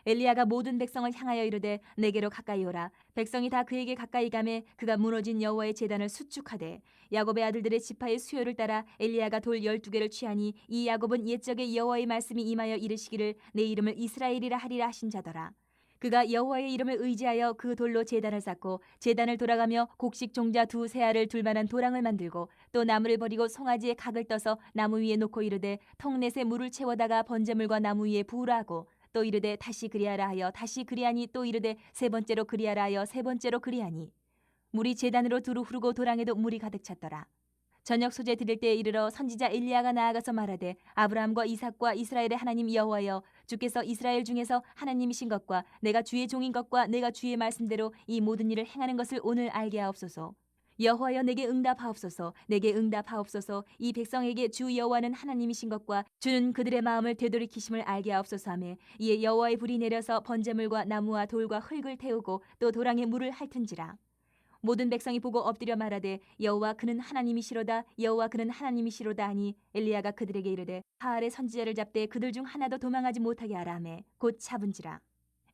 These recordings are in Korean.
엘리야가 모든 백성을 향하여 이르되 내게로 가까이 오라. 백성이 다 그에게 가까이 가매 그가 무너진 여호와의 제단을 수축하되 야곱의 아들들의 지파의 수요를 따라 엘리야가 돌 12개를 취하니 이 야곱은 옛적에 여호와의 말씀이 임하여 이르시기를 내 이름을 이스라엘이라 하리라 하신 자더라. 그가 여호와의 이름을 의지하여 그 돌로 제단을 쌓고 제단을 돌아가며 곡식 종자 두세 알을 둘 만한 도랑을 만들고 또 나무를 버리고 송아지에 각을 떠서 나무 위에 놓고 이르되 통넷에 물을 채워다가 번제물과 나무 위에 부으라 하고 또 이르되 다시 그리하라 하여 다시 그리하니 또 이르되 세 번째로 그리하라 하여 세 번째로 그리하니 물이 제단으로 두루 흐르고 도랑에도 물이 가득 찼더라. 저녁 소재 드릴 때에 이르러 선지자 엘리야가 나아가서 말하되 아브라함과 이삭과 이스라엘의 하나님 여호와여 주께서 이스라엘 중에서 하나님이신 것과 내가 주의 종인 것과 내가 주의 말씀대로 이 모든 일을 행하는 것을 오늘 알게 하옵소서. 여호와여 내게 응답하옵소서. 내게 응답하옵소서. 이 백성에게 주 여호와는 하나님이신 것과 주는 그들의 마음을 되돌이키심을 알게 하옵소서 하매 이에 여호와의 불이 내려서 번제물과 나무와 돌과 흙을 태우고 또 도랑에 물을 핥은지라. 모든 백성이 보고 엎드려 말하되 여호와 그는 하나님이시로다 여호와 그는 하나님이시로다 하니 엘리야가 그들에게 이르되 바알의 선지자를 잡되 그들 중 하나도 도망하지 못하게 하라 하매 곧 잡은지라.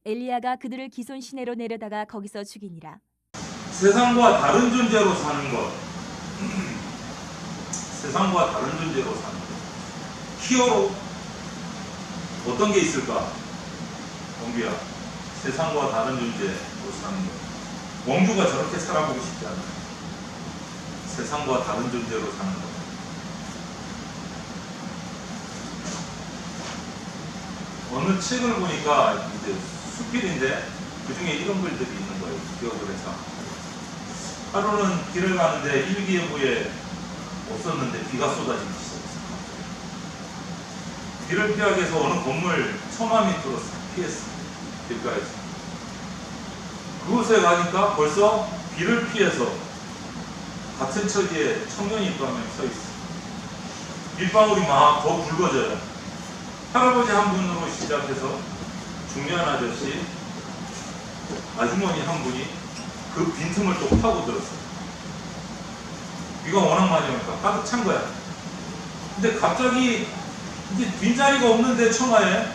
엘리야가 그들을 기손 시내로 내려다가 거기서 죽이니라. 세상과 다른 존재로 사는 것. 세상과 다른 존재로 사는 것. 히어로 어떤 게 있을까? 원규야, 세상과 다른 존재로 사는 것. 원규가 저렇게 살아보고 싶지 않아. 세상과 다른 존재로 사는 것. 어느 책을 보니까 이제 수필인데 그 중에 이런 글들이 있는 거예요. 기억을 해서. 하루는 길을 가는데 일기예보에 없었는데 비가 쏟아지기 시작했어요. 비를 피하기 위해서 어느 건물 처마 밑으로 싹 피했어요. 길가에서. 그곳에 가니까 벌써 비를 피해서 같은 처지에 청년이 또 한 명 서 있어. 밀방울이 막 더 붉어져요. 할아버지 한 분으로 시작해서 중년 아저씨, 아주머니 한 분이 그 빈틈을 또 파고들었어요. 비가 워낙 많이 오니까 가득 찬 거야. 근데 갑자기 이제 빈자리가 없는데 처마에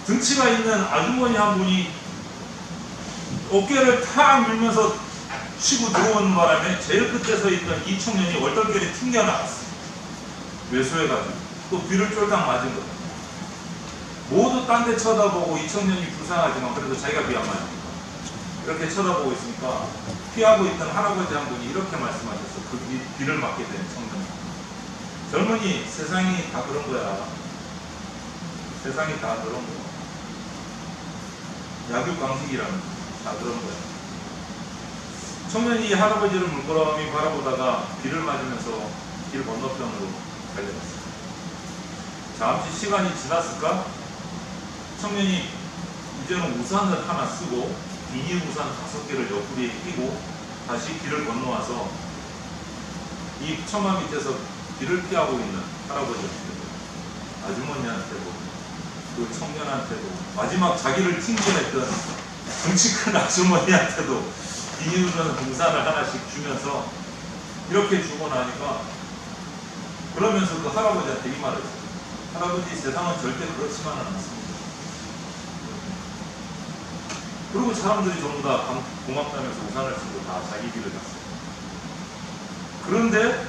등치가 있는 아주머니 한 분이 어깨를 탁 밀면서 치고 들어오는 바람에 제일 끝에 서 있던 이 청년이 얼떨결에 튕겨나갔어. 외소해가지고 또 비를 쫄딱 맞은 거야. 모두 딴 데 쳐다보고 이 청년이 불쌍하지만 그래도 자기가 비 안 맞으니까 이렇게 쳐다보고 있으니까 피하고 있던 할아버지 한 분이 이렇게 말씀하셨어. 그 비를 맞게 된 청년. 젊은이, 세상이 다 그런 거야. 세상이 다 그런 거야. 약육강식이라는 거. 다 그런 거야. 청년이 할아버지를 물끄러미 바라보다가 비를 맞으면서 길 건너편으로 달려갔어요. 잠시 시간이 지났을까? 청년이 이제는 우산을 하나 쓰고 비닐 우산 5개를 옆구리에 끼고 다시 길을 건너와서 이 처마 밑에서 비를 피하고 있는 할아버지한테도 아주머니한테도 그 청년한테도 마지막 자기를 튕겨냈던 등치 큰 아주머니한테도 비닐우산 우산을 하나씩 주면서 이렇게 주고 나니까 그러면서 그 할아버지한테 이 말을 했어요. 할아버지, 세상은 절대 그렇지만은 않습니다. 그리고 사람들이 전부 다 고맙다면서 우산을 쓰고 다 자기 길을 갔어요. 그런데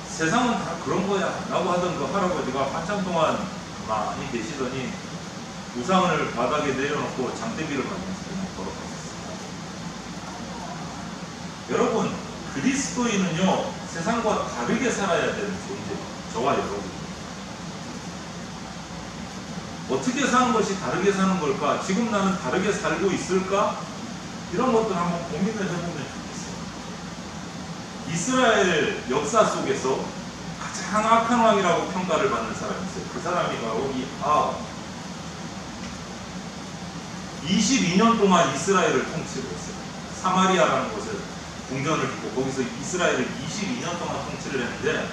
세상은 다 그런 거야 라고 하던 그 할아버지가 한참 동안 가만히 계시더니 우상을 바닥에 내려놓고 장대비를 맞으면서 그냥 걸어갔습니다. 여러분, 그리스도인은요 세상과 다르게 살아야 되는 존재예요. 저와 여러분. 어떻게 사는 것이 다르게 사는 걸까? 지금 나는 다르게 살고 있을까? 이런 것들 한번 고민을 해보면 좋겠어요. 이스라엘 역사 속에서 가장 악한 왕이라고 평가를 받는 사람이 있어요. 그 사람이 바로 이 아합. 22년 동안 이스라엘을 통치를 했어요. 사마리아라는 곳에 궁전을 짓고 거기서 이스라엘을 22년 동안 통치를 했는데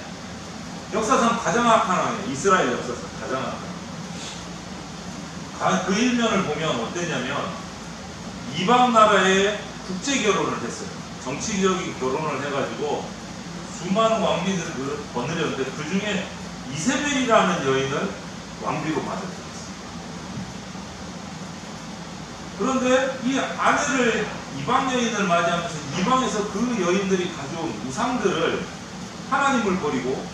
역사상 가장 악한 왕이에요. 이스라엘 역사상 가장 악한 왕. 그 일면을 보면 어땠냐면 이방 나라에 국제 결혼을 했어요. 정치적인 결혼을 해가지고 수많은 왕비들을 거느렸는데 그 중에 이세벨이라는 여인을 왕비로 맞아들였어요. 그런데 이 아내를 이방 여인을 맞이하면서 이방에서 그 여인들이 가져온 우상들을 하나님을 버리고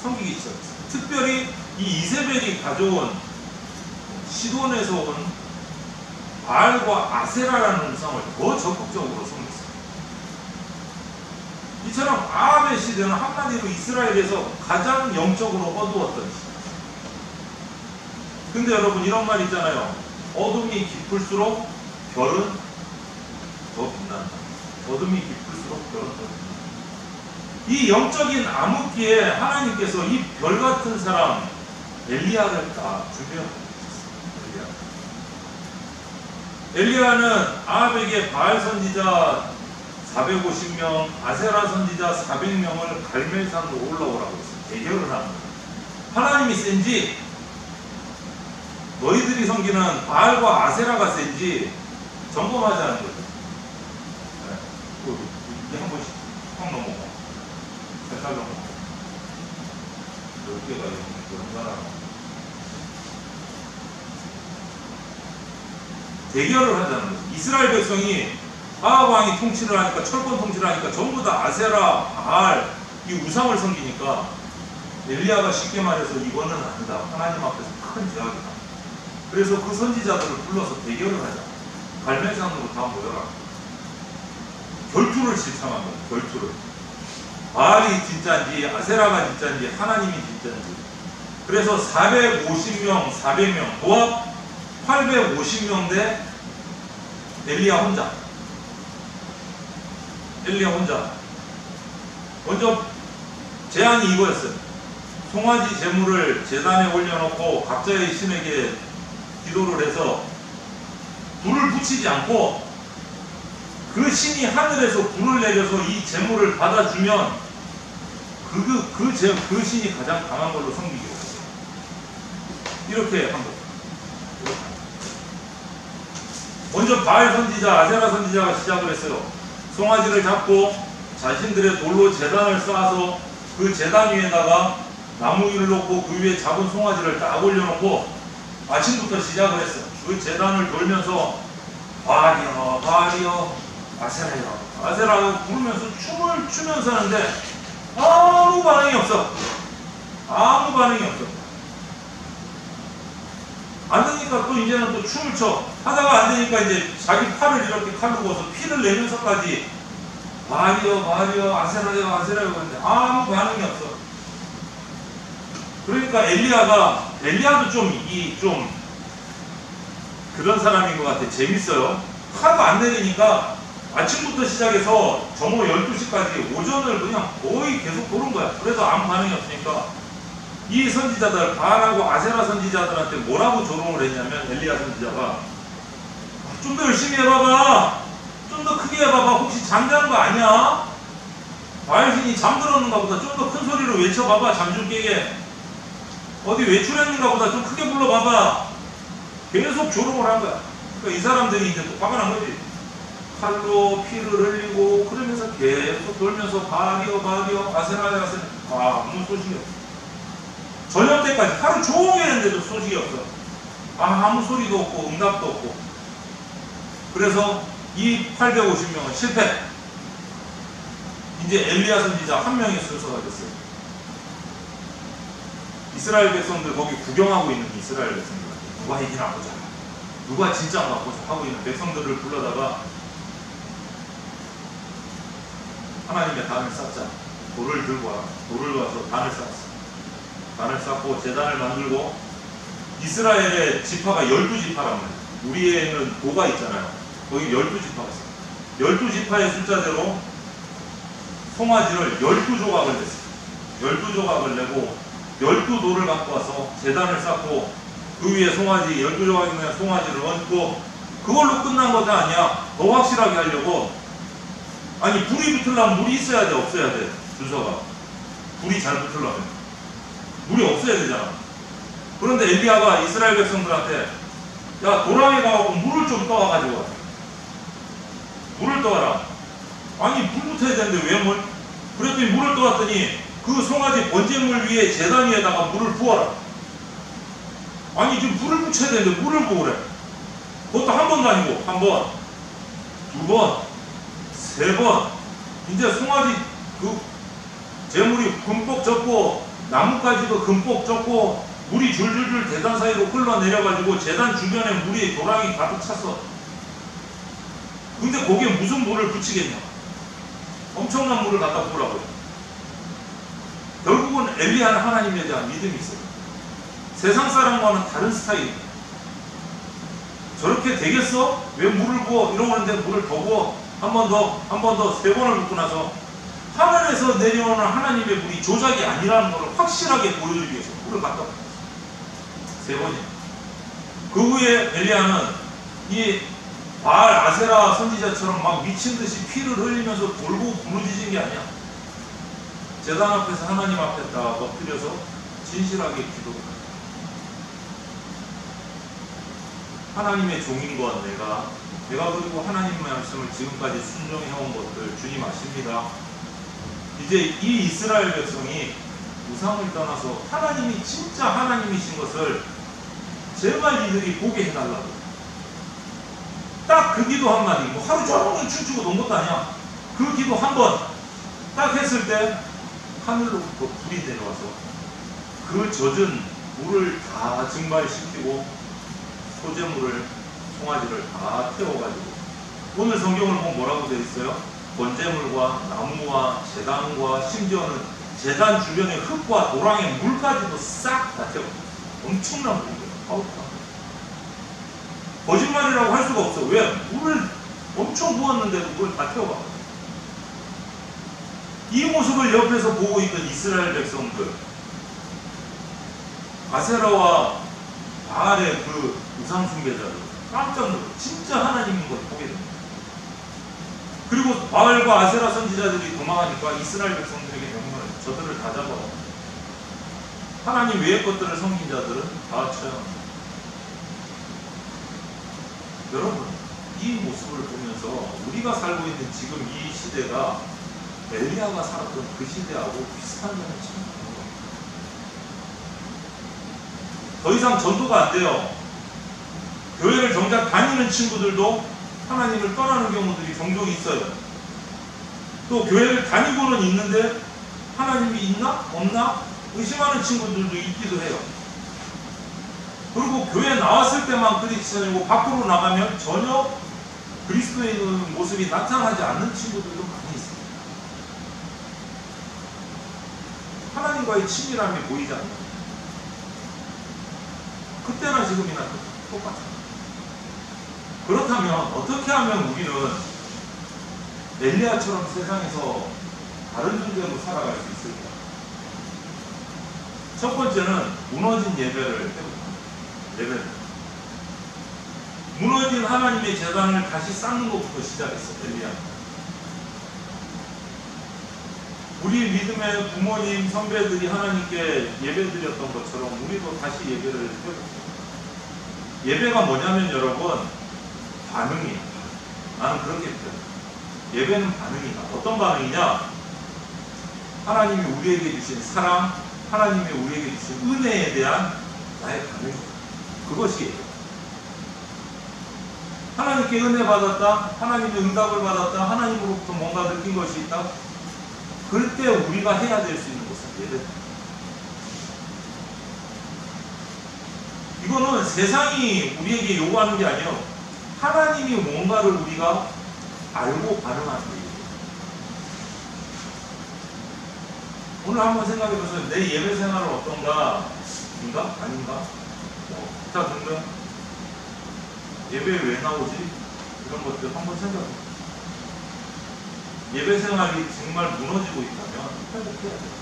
섬기기 시작했어요. 특별히 이 이세벨이 가져온 시돈에서 온 바알과 아세라라는 우상을 더 적극적으로 섬겼어요. 이처럼 아합의 시대는 한마디로 이스라엘에서 가장 영적으로 어두웠던 시대. 근데 여러분 이런 말 있잖아요. 어둠이 깊을수록 별은 더 빛난다. 어둠이 깊을수록 별은 더 빛난다. 이 영적인 암흑기에 하나님께서 이 별 같은 사람 엘리야를 딱 준비하셨어요. 엘리야는 아합에게 바알 선지자 450명, 아세라 선지자 400명을 갈멜산으로 올라오라고 했어요. 대결을 합니다. 하나님이 센지 너희들이 섬기는 바알과 아세라가 센지 점검하자는 거죠. 네. 이게 한 번씩 확 넘어가. 살살 넘어가. 몇 개가 연달아. 대결을 하자는 거죠. 이스라엘 백성이 아합 왕이 통치를 하니까, 철권 통치를 하니까 전부 다 아세라, 바알 이 우상을 섬기니까 엘리야가 쉽게 말해서 이거는 아니다. 하나님 앞에서 큰 죄악이다. 그래서 그 선지자들을 불러서 대결을 하자. 갈멜산으로 다 모여라. 결투를 실천한 거예요. 결투를. 바알이 진짜인지 아세라가 진짜인지 하나님이 진짜인지. 그래서 450명, 400명, 모압 850명 대 엘리야 혼자. 엘리야 혼자. 먼저 제안이 이거였어요. 송아지 제물을 제단에 올려놓고 각자의 신에게 기도를 해서 불을 붙이지 않고 그 신이 하늘에서 불을 내려서 이 제물을 받아주면 그 신이 가장 강한 걸로 섬기게 했어요. 이렇게 한 거예요. 먼저 바알 선지자, 아세라 선지자가 시작을 했어요. 송아지를 잡고 자신들의 돌로 제단을 쌓아서 그 제단 위에다가 나무 위를 놓고 그 위에 잡은 송아지를 딱 올려놓고 아침부터 시작을 했어요. 그 제단을 돌면서 바알이여, 바알이여, 아세라여, 아세라여 부르면서 춤을 추면서 하는데 아무 반응이 없어. 아무 반응이 없어. 안 되니까 또 이제는 또 춤을 춰. 하다가 안 되니까 이제 자기 팔을 이렇게 칼로 거서 피를 내면서까지 바알이여, 바알이여, 아세라여, 아세라여 하는데 아무 반응이 없어. 그러니까 엘리야도 좀 그런 사람인 것 같아. 재밌어요. 하도 안 내리니까 아침부터 시작해서 정오 12시까지 오전을 그냥 거의 계속 도는 거야. 그래도 아무 반응이 없으니까 이 선지자들, 바알하고 아세라 선지자들한테 뭐라고 조롱을 했냐면 엘리야 선지자가 좀 더 열심히 해봐봐. 좀 더 크게 해봐봐. 혹시 잠자는 거 아니야? 바알 신이 잠들었는가 보다. 좀 더 큰 소리로 외쳐봐봐. 잠 좀 깨게. 어디 외출했는가 보다. 좀 크게 불러봐봐. 계속 조롱을 한 거야. 그러니까 이 사람들이 이제 또 화가 난 거지. 칼로 피를 흘리고 그러면서 계속 돌면서 바알이여, 바알이여, 아세라여, 아세라. 아무 소식이 없어. 저녁 때까지 하루 종일 했는데도 소식이 없어. 아무 소리도 없고 응답도 없고. 그래서 이 850명은 실패. 이제 엘리야 선지자 한 명의 순서가 됐어요. 이스라엘 백성들 거기 구경하고 있는 이스라엘 백성들 누가 이기나 보자. 누가 진짜인가 보자 하고 있는 백성들을 불러다가 하나님의 단을 쌓자. 돌을 들고 와. 돌을 가서 단을 쌓았어. 단을 쌓고 제단을 만들고 이스라엘의 지파가 12지파란 말이에요. 우리에는 도가 있잖아요. 거기 12지파가 있어요. 12지파의 숫자대로 송아지를 12조각을 냈어요. 12조각을 내고 12돌을 갖고 와서 제단을 쌓고 그 위에 송아지 12조각 있는 송아지를 얹고 그걸로 끝난 것도 아니야. 더 확실하게 하려고 아니 불이 붙으려면 물이 있어야 돼 없어야 돼 준서가 불이 잘 붙으려면 물이 없어야 되잖아. 그런데 엘리야가 이스라엘 백성들한테 야 도랑에 가갖고 물을 좀 떠와가지고 와. 물을 떠와라. 아니 불 붙어야 되는데 왜 물? 그랬더니 물을 떠왔더니 그 송아지 번제물 위에 제단 위에다가 물을 부어라. 아니 지금 불을 붙여야 되는데 물을 부으래. 그것도 한 번도 아니고 한 번, 두 번, 세 번. 이제 송아지 그 재물이 흠뻑 젖고 나뭇가지도 흠뻑 젖고 물이 줄줄줄 제단 사이로 흘러내려가지고 제단 주변에 물이 도랑이 가득 찼어. 근데 거기에 무슨 물을 붙이겠냐? 엄청난 물을 갖다 부으라고요. 결국은 엘리야는 하나님에 대한 믿음이 있어요. 세상 사람과는 다른 스타일이에요. 저렇게 되겠어? 왜 물을 부어? 이러고 하는데 물을 더 부어. 한 번 더, 한 번 더, 세 번을 붓고 나서 하늘에서 내려오는 하나님의 물이 조작이 아니라는 것을 확실하게 보여주기 위해서 물을 갖다 부었어요. 세 번이나. 그 후에 엘리야는 이 바알 아세라 선지자처럼 막 미친 듯이 피를 흘리면서 돌고 부르짖은 게 아니야. 제단 앞에서 하나님 앞에다 엎드려서 진실하게 기도했다. 하나님의 종인 것 내가 그리고 하나님의 말씀을 지금까지 순종해온 것들 주님 아십니다. 이제 이 이스라엘 백성이 우상을 떠나서 하나님이 진짜 하나님이신 것을 제발 이들이 보게 해달라고. 딱 그 기도 한마디, 뭐 하루 종일 춤추고 논 것도 아니야. 그 기도 한 번 딱 했을 때 하늘로부터 불이 내려와서 그 젖은 물을 다 증발시키고 소재물을, 송아지를 다 태워가지고 오늘 성경을 보면 뭐라고 되어 있어요? 번제물과 나무와 제단과 심지어는 제단 주변의 흙과 도랑의 물까지도 싹 다 태워. 엄청난 물이에요. 거짓말이라고 할 수가 없어. 왜? 물을 엄청 부었는데도 그걸 다 태워봐. 이 모습을 옆에서 보고 있던 이스라엘 백성들, 아세라와 바알의 그 우상 숭배자들 깜짝 놀라. 진짜 하나님인 걸 보게 됩니다. 그리고 바알과 아세라 선지자들이 도망하니까 이스라엘 백성들에게 명령을 해요. 저들을 다 잡아라. 하나님 외의 것들을 섬긴 자들은 다 처형합니다. 여러분, 이 모습을 보면서 우리가 살고 있는 지금 이 시대가 엘리야가 살았던 그 시대하고 비슷한 점을 참 많은 겁니다. 더 이상 전도가 안 돼요. 교회를 정작 다니는 친구들도 하나님을 떠나는 경우들이 종종 있어요. 또 교회를 다니고는 있는데 하나님이 있나? 없나? 의심하는 친구들도 있기도 해요. 그리고 교회 나왔을 때만 크리스천이고 밖으로 나가면 전혀 그리스도의 모습이 나타나지 않는 친구들도 많이 있습니다. 하나님과의 친밀함이 보이지 않는, 그때나 지금이나 똑같아요. 그렇다면 어떻게 하면 우리는 엘리야처럼 세상에서 다른 존재로 살아갈 수 있을까? 첫 번째는 무너진 예배를 회복합니다. 예배. 무너진 하나님의 제단을 다시 쌓는 것부터 시작했어, 엘리야. 우리 믿음의 부모님, 선배들이 하나님께 예배드렸던 것처럼 우리도 다시 예배를 회복해요. 예배가 뭐냐면 여러분, 반응이에요. 나는 그렇게 표현해요. 예배는 반응이다. 어떤 반응이냐? 하나님이 우리에게 주신 사랑, 하나님이 우리에게 주신 은혜에 대한 나의 반응이다. 그것이 예배. 하나님께 은혜 받았다, 하나님의 응답을 받았다, 하나님으로부터 뭔가 느낀 것이 있다. 그럴 때 우리가 해야 될 수 있는 것은 예배다. 이거는 세상이 우리에게 요구하는 게 아니에요. 하나님이 뭔가를 우리가 알고 반응하는 거예요. 오늘 한번 생각해 보세요. 내 예배 생활은 어떤가? 인가? 아닌가? 기타 등등 예배에 왜 나오지? 이런 것들 한번 생각해 보세요. 예배 생활이 정말 무너지고 있다면 회복해야 돼요.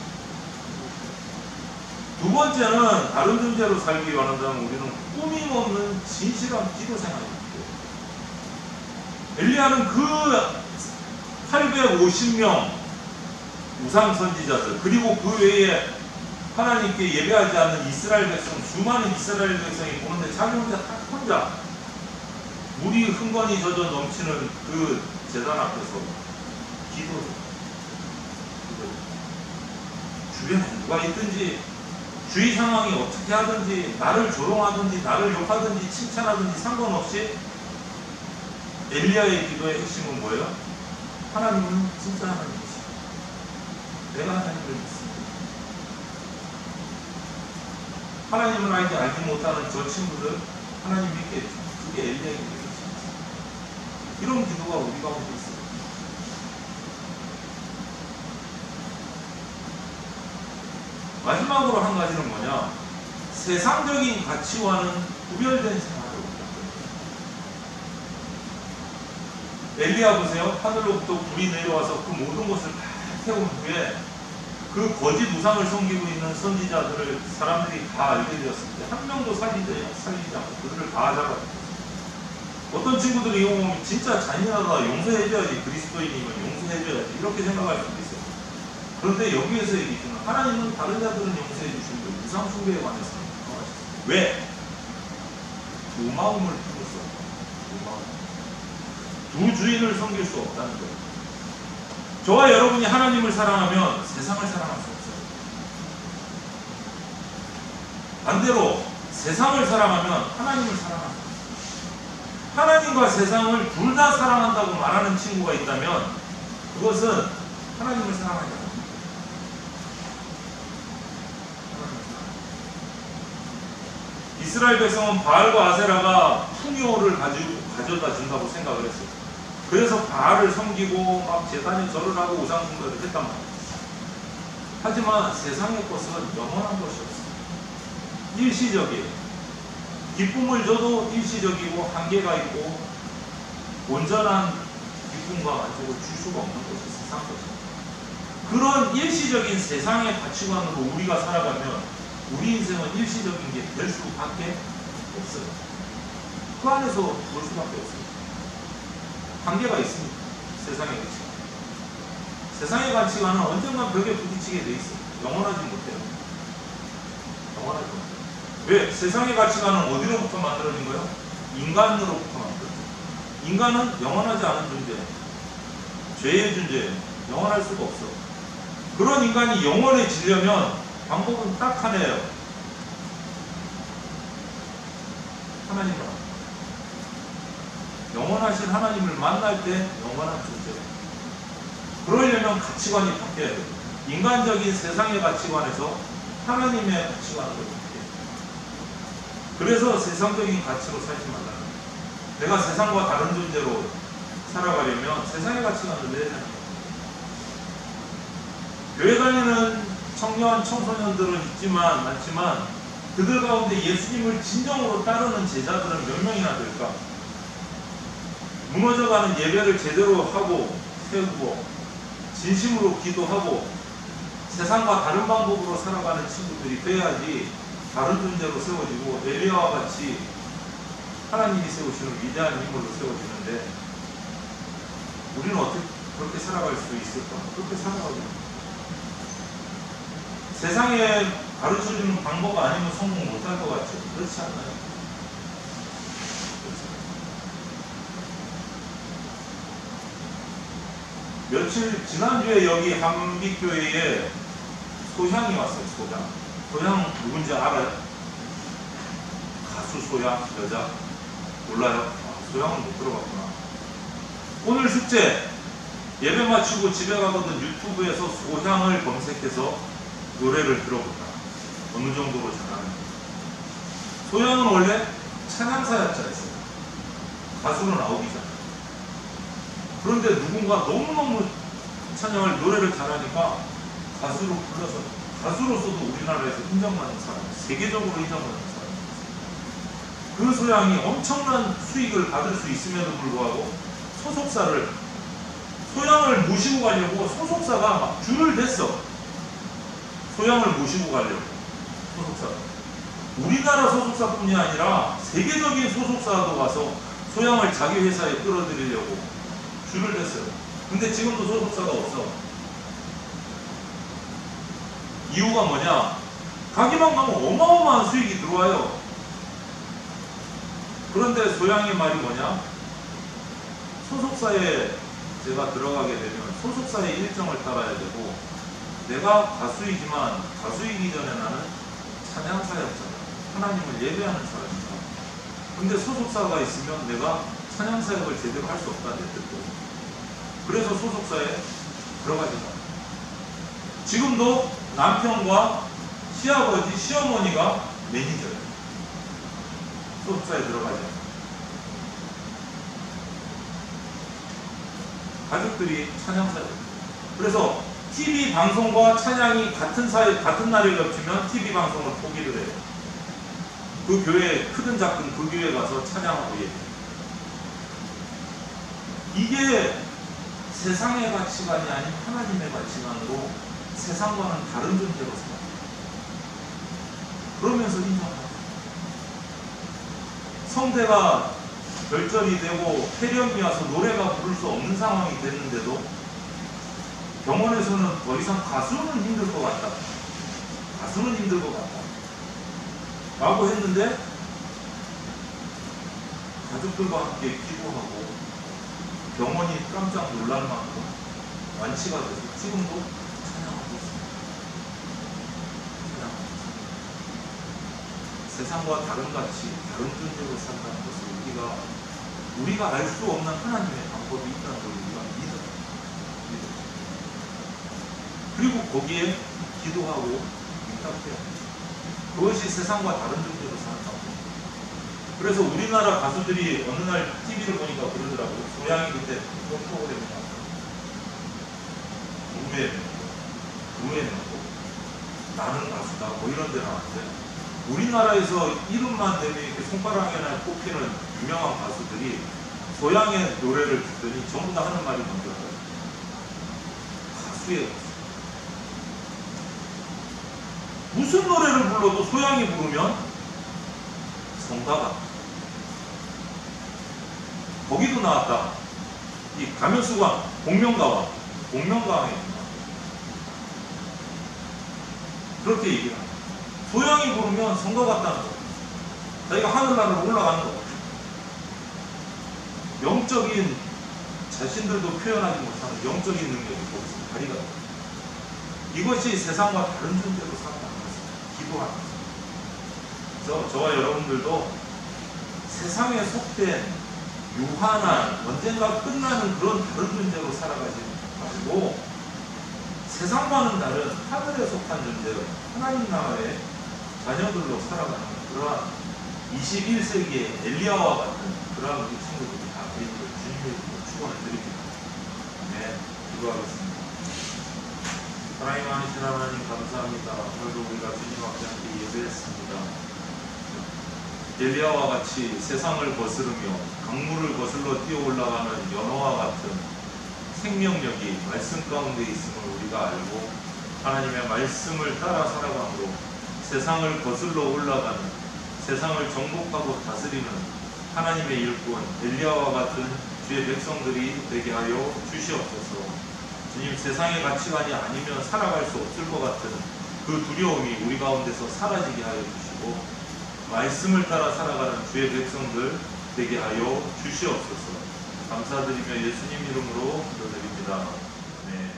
두 번째는 다른 존재로 살기 원한다면 우리는 꾸밈 없는 진실한 기도 생활입니다. 엘리야는 그 850명 우상 선지자들, 그리고 그 외에 하나님께 예배하지 않는 이스라엘 백성, 수많은 이스라엘 백성이 보는데 자기 혼자 딱 혼자 물이 흥건히 젖어 넘치는 그 제단 앞에서 기도를. 주변에 누가 있든지, 주위 상황이 어떻게 하든지, 나를 조롱하든지 나를 욕하든지 칭찬하든지 상관없이 엘리야의 기도의 핵심은 뭐예요? 하나님은 진짜 하나님이시다. 내가 하나님을 믿습니다. 하나님을 알지 못하는 저 친구들 하나님 믿게 해주십시오. 그게 엘리야의 기도의 핵심입니다. 이런 기도가 우리 가운데 있어요. 마지막으로 한 가지는 뭐냐? 세상적인 가치와는 구별된 생활을 엘리야 보세요. 하늘로부터 불이 내려와서 그 모든 것을 다 태운 후에 그 거짓 우상을 섬기고 있는 선지자들을 사람들이 다 알게 되었을 때 한 명도 살리지 않고 그들을 다 잡아들였어요. 어떤 친구들이 이거 보면 진짜 잔인하다, 용서해줘야지, 그리스도인이면 용서해줘야지 이렇게 생각할 수도 있어요. 그런데 여기에서 얘기하는 하나님은 다른 자들은 용서해 주시는데 우상 숭배에 관해서는 하셨어요. 왜? 두 마음을 품었어. 두 마음. 두 주인을 섬길 수 없다는 거예요. 저와 여러분이 하나님을 사랑하면 세상을 사랑할 수 없어요. 반대로 세상을 사랑하면 하나님을 사랑합니다. 하나님과 세상을 둘 다 사랑한다고 말하는 친구가 있다면 그것은 하나님을 사랑하지 않습니다. 이스라엘 백성은 바알과 아세라가 풍요를 가져다 준다고 생각을 했어요. 그래서 바알을 섬기고 막 제단에 절을 하고 우상 숭배를 했단 말이에요. 하지만 세상의 것은 영원한 것이 없어요. 일시적이에요. 기쁨을 줘도 일시적이고 한계가 있고 온전한 기쁨과 만족을 줄 수가 없는 것이 세상 것입니다. 그런 일시적인 세상의 가치관으로 우리가 살아가면 우리 인생은 일시적인 게 될 수밖에 없어요. 그 안에서 볼 수밖에 없습니다. 한계가 있습니다. 세상의 가치관. 세상의 가치관은 언젠가 벽에 부딪히게 돼 있어요. 영원하지 못해요. 영원하지 못해요. 왜? 세상의 가치관은 어디로부터 만들어진 거예요? 인간으로부터 만들어진 거예요. 인간은 영원하지 않은 존재예요. 죄의 존재예요. 영원할 수가 없어. 그런 인간이 영원해지려면 방법은 딱 하나예요. 하나님을 알아요. 영원하신 하나님을 만날 때 영원한 존재예요. 그러려면 가치관이 바뀌어야 돼요. 인간적인 세상의 가치관에서 하나님의 가치관으로 바뀌어야 돼요. 그래서 세상적인 가치로 살지 말라는 거예요. 내가 세상과 다른 존재로 살아가려면 세상의 가치관을 내야 되는 거예요. 교회 다니는 청년, 청소년들은 많지만 그들 가운데 예수님을 진정으로 따르는 제자들은 몇 명이나 될까? 무너져가는 예배를 제대로 하고 세우고 진심으로 기도하고 세상과 다른 방법으로 살아가는 친구들이 돼야지 다른 존재로 세워지고 엘리야와 같이 하나님이 세우시는 위대한 인물로 세워지는데 우리는 어떻게 그렇게 살아갈 수 있을까? 그렇게 살아가죠. 세상에 가르쳐주는 방법 아니면 성공 못할 것 같죠? 그렇지 않나요? 며칠 지난주에 여기 한빛교회에 소향이 왔어요. 소향 누군지 알아요? 가수 소향 여자 몰라요? 소향은 못 들어봤구나. 오늘 숙제 예배 마치고 집에 가거든 유튜브에서 소향을 검색해서 노래를 들어보다 어느 정도로 잘하는지. 소향은 원래 찬양사였잖아요. 가수로 나오기 전에. 그런데 누군가 너무너무 찬양을 노래를 잘하니까 가수로 불러서 가수로서도 우리나라에서 인정받는 사람, 세계적으로 인정받는 사람. 그 소양이 엄청난 수익을 받을 수 있음에도 불구하고 소속사를 소양을 모시고 가려고 소속사가 막 줄을 댔어. 소양을 모시고 가려고 소속사. 우리나라 소속사뿐이 아니라 세계적인 소속사도 와서 소양을 자기 회사에 끌어들이려고 줄을 댔어요. 근데 지금도 소속사가 없어. 이유가 뭐냐? 가기만 가면 어마어마한 수익이 들어와요. 그런데 소양의 말이 뭐냐? 소속사에 제가 들어가게 되면 소속사의 일정을 따라야 되고 내가 가수이지만 가수이기 전에 나는 찬양사였잖아. 하나님을 예배하는 사람이잖아. 근데 소속사가 있으면 내가 찬양 사역을 제대로 할 수 없다는 뜻도. 그래서 소속사에 들어가지 마. 지금도 남편과 시아버지, 시어머니가 매니저예요. 소속사에 들어가지 않아. 가족들이 찬양 사역. 그래서 TV 방송과 찬양이 같은 날에 겹치면 TV 방송을 포기를 해요. 그 교회, 크든 작든 그 교회 가서 찬양하고 예배해요. 이게 세상의 가치관이 아닌 하나님의 가치관으로 세상과는 다른 존재로 살아요. 그러면서 인정하죠. 성대가 결절이 되고 폐렴이 와서 노래가 부를 수 없는 상황이 됐는데도 병원에서는 더 이상 가수는 힘들 것 같다. 가수는 힘들 것 같다. 라고 했는데 가족들과 함께 기도하고 병원이 깜짝 놀랄 만큼 완치가 돼서 지금도 찬양하고 있습니다. 찬양하고 있습니다. 세상과 다른 가치, 다른 존재로 산다는 것을 우리가 알 수 없는 하나님의 방법이 있다는 걸 우리가 믿어요. 그리고 거기에 기도하고 응답해야 합니다. 그것이 세상과 다른 존재로 사는 방법. 그래서 우리나라 가수들이 어느 날 TV를 보니까 그러더라고요. 소양이 그때 그런 프로그램이 나왔어요. 우에 맺고 나는 가수다 뭐 이런 데 나왔는데 우리나라에서 이름만 대면 이렇게 손가락에나 꼽히는 유명한 가수들이 소양의 노래를 듣더니 전부 다 하는 말이 뭔지알아요? 가수의 가수. 무슨 노래를 불러도 소양이 부르면 성가가. 거기도 나왔다. 이 가면수관 복면가왕, 복면가왕이 나왔다. 그렇게 얘기를 합니다. 소양이 부르면 성가 같다는 거. 자기가 하늘나라로 올라가는 거. 영적인 자신들도 표현하지 못하는 영적인 능력이 거기서 발휘가 됩니다. 이것이 세상과 다른 존재로 살아가는 것입니다. 기도하는 것입니다. 그래서 저와 여러분들도 세상에 속된 유한한 언젠가 끝나는 그런 다른 존재로 살아가지 말고 세상과는 다른 하늘에 속한 존재로 하나님 나라의 자녀들로 살아가는 그러한 21세기의 엘리야와 같은 그러한 우리 친구들이 다 되기를 주님의 이름으로 축원을 드립니다. 네, 기도하겠습니다. 하나님 아니신 하나님 감사합니다. 오늘도 우리가 주님 앞에 함께 예배했습니다. 엘리야와 같이 세상을 거스르며 강물을 거슬러 뛰어 올라가는 연어와 같은 생명력이 말씀 가운데 있음을 우리가 알고 하나님의 말씀을 따라 살아감으로 세상을 거슬러 올라가는 세상을 정복하고 다스리는 하나님의 일꾼 엘리야와 같은 주의 백성들이 되게 하여 주시옵소서. 주님, 세상의 가치관이 아니면 살아갈 수 없을 것 같은 그 두려움이 우리 가운데서 사라지게 하여 주시고 말씀을 따라 살아가는 주의 백성들 되게 하여 주시옵소서. 감사드리며 예수님 이름으로 기도드립니다. 네.